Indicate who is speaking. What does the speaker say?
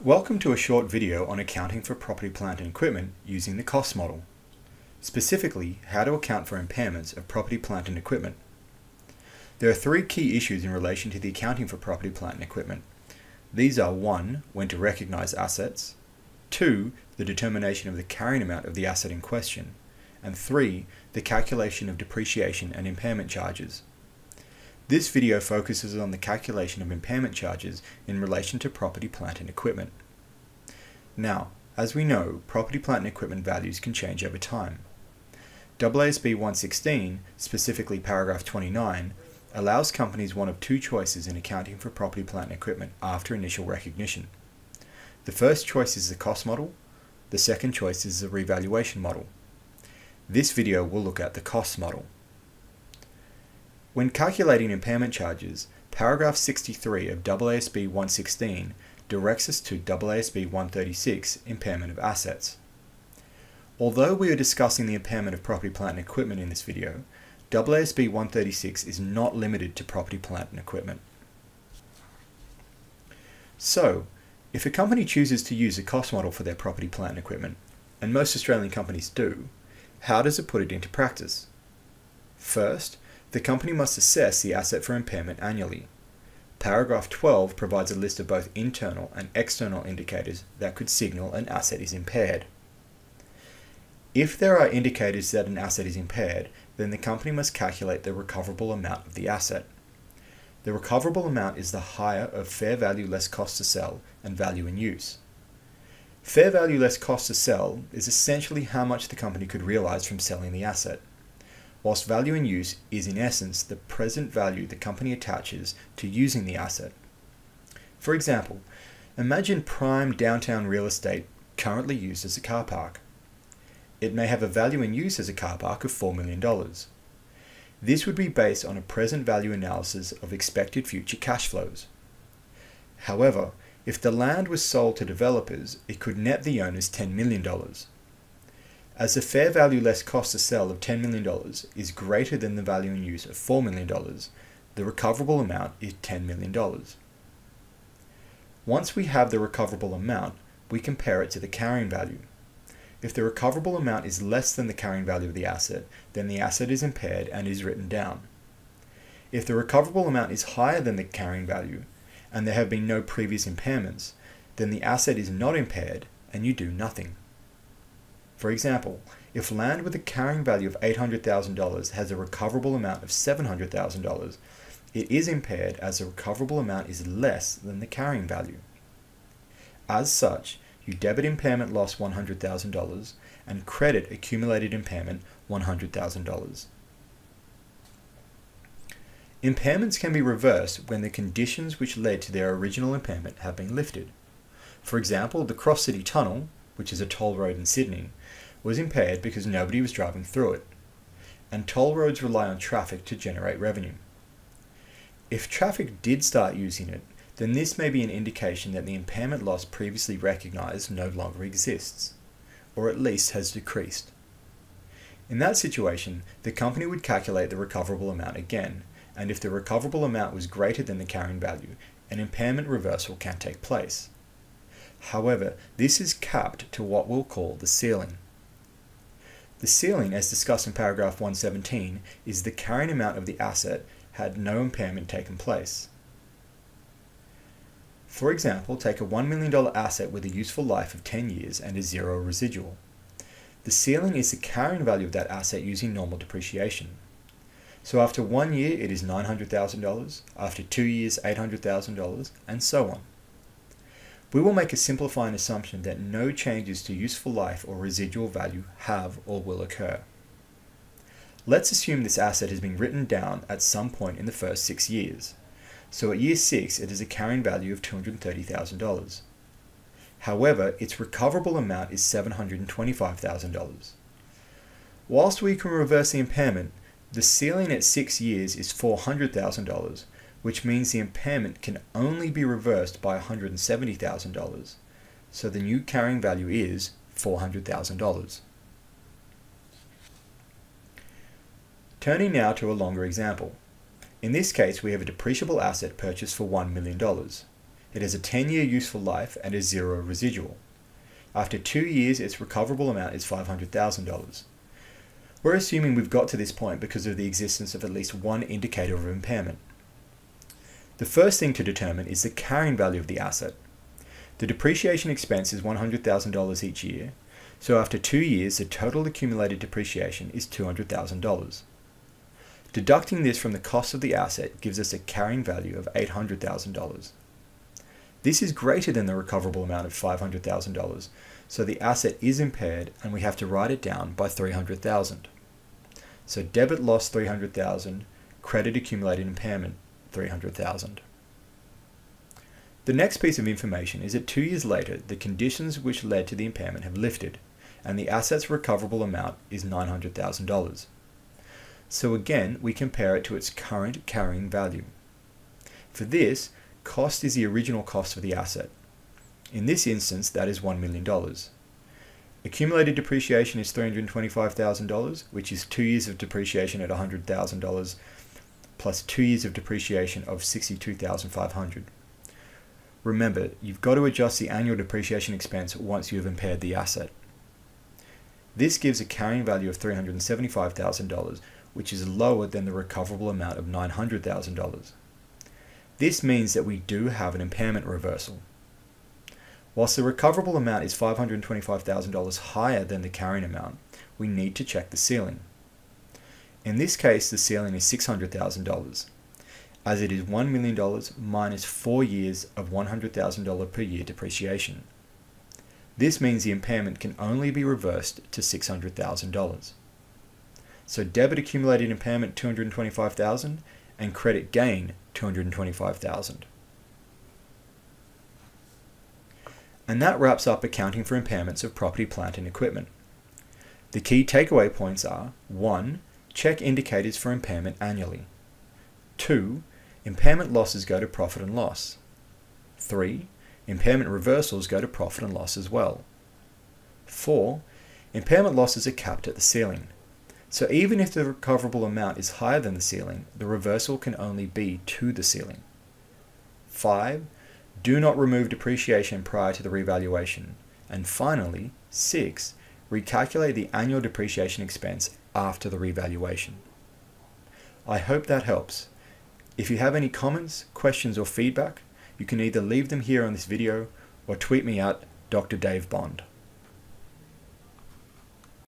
Speaker 1: Welcome to a short video on accounting for property, plant and equipment using the cost model. Specifically, how to account for impairments of property, plant and equipment. There are three key issues in relation to the accounting for property, plant and equipment. These are 1. When to recognize assets, 2. The determination of the carrying amount of the asset in question, and 3. The calculation of depreciation and impairment charges. This video focuses on the calculation of impairment charges in relation to property, plant and equipment. Now, as we know, property, plant and equipment values can change over time. AASB 116, specifically paragraph 29, allows companies one of two choices in accounting for property, plant and equipment after initial recognition. The first choice is the cost model, the second choice is the revaluation model. This video will look at the cost model. When calculating impairment charges, paragraph 63 of AASB 116 directs us to AASB 136, Impairment of Assets. Although we are discussing the impairment of property, plant and equipment in this video, AASB 136 is not limited to property, plant and equipment. So, if a company chooses to use a cost model for their property, plant and equipment, and most Australian companies do, how does it put it into practice? First, the company must assess the asset for impairment annually. Paragraph 12 provides a list of both internal and external indicators that could signal an asset is impaired. If there are indicators that an asset is impaired, then the company must calculate the recoverable amount of the asset. The recoverable amount is the hire of fair value less cost to sell and value in use. Fair value less cost to sell is essentially how much the company could realize from selling the asset, whilst value in use is in essence the present value the company attaches to using the asset. For example, imagine prime downtown real estate currently used as a car park. It may have a value in use as a car park of $4 million. This would be based on a present value analysis of expected future cash flows. However, if the land was sold to developers, it could net the owners $10 million. As the fair value less cost to sell of $10 million is greater than the value in use of $4 million, the recoverable amount is $10 million. Once we have the recoverable amount, we compare it to the carrying value. If the recoverable amount is less than the carrying value of the asset, then the asset is impaired and is written down. If the recoverable amount is higher than the carrying value, and there have been no previous impairments, then the asset is not impaired and you do nothing. For example, if land with a carrying value of $800,000 has a recoverable amount of $700,000, it is impaired as the recoverable amount is less than the carrying value. As such, you debit impairment loss $100,000 and credit accumulated impairment $100,000. Impairments can be reversed when the conditions which led to their original impairment have been lifted. For example, the Cross City Tunnel, which is a toll road in Sydney, was impaired because nobody was driving through it, and toll roads rely on traffic to generate revenue. If traffic did start using it, then this may be an indication that the impairment loss previously recognized no longer exists, or at least has decreased. In that situation, the company would calculate the recoverable amount again, and if the recoverable amount was greater than the carrying value, an impairment reversal can take place. However, this is capped to what we'll call the ceiling. The ceiling, as discussed in paragraph 117, is the carrying amount of the asset had no impairment taken place. For example, take a $1 million asset with a useful life of 10 years and a zero residual. The ceiling is the carrying value of that asset using normal depreciation. So after 1 year it is $900,000, after 2 years $800,000, and so on. We will make a simplifying assumption that no changes to useful life or residual value have or will occur. Let's assume this asset has been written down at some point in the first 6 years. So at year 6 it has a carrying value of $230,000. However, its recoverable amount is $725,000. Whilst we can reverse the impairment, the ceiling at 6 years is $400,000, which means the impairment can only be reversed by $170,000, so the new carrying value is $400,000. Turning now to a longer example. In this case, we have a depreciable asset purchased for $1 million. It has a 10-year useful life and is zero residual. After 2 years, its recoverable amount is $500,000. We're assuming we've got to this point because of the existence of at least one indicator of impairment. The first thing to determine is the carrying value of the asset. The depreciation expense is $100,000 each year, so after 2 years, the total accumulated depreciation is $200,000. Deducting this from the cost of the asset gives us a carrying value of $800,000. This is greater than the recoverable amount of $500,000, so the asset is impaired and we have to write it down by $300,000. So debit loss $300,000, credit accumulated impairment $300,000. The next piece of information is that 2 years later, the conditions which led to the impairment have lifted, and the asset's recoverable amount is $900,000. So again, we compare it to its current carrying value. For this, cost is the original cost of the asset. In this instance, that is $1 million. Accumulated depreciation is $325,000, which is 2 years of depreciation at $100,000, plus 2 years of depreciation of $62,500. Remember, you've got to adjust the annual depreciation expense once you have impaired the asset. This gives a carrying value of $375,000, which is lower than the recoverable amount of $900,000. This means that we do have an impairment reversal. Whilst the recoverable amount is $525,000 higher than the carrying amount, we need to check the ceiling. In this case, the ceiling is $600,000, as it is $1 million minus 4 years of $100,000 per year depreciation. This means the impairment can only be reversed to $600,000. So debit accumulated impairment $225,000 and credit gain $225,000. And that wraps up accounting for impairments of property, plant and equipment. The key takeaway points are: 1. Check indicators for impairment annually. 2. Impairment losses go to profit and loss. 3. Impairment reversals go to profit and loss as well. 4. Impairment losses are capped at the ceiling. So even if the recoverable amount is higher than the ceiling, the reversal can only be to the ceiling. 5. Do not remove depreciation prior to the revaluation. And finally, 6. Recalculate the annual depreciation expense after the revaluation. I hope that helps. If you have any comments, questions or feedback, you can either leave them here on this video or tweet me at Dr. Dave Bond.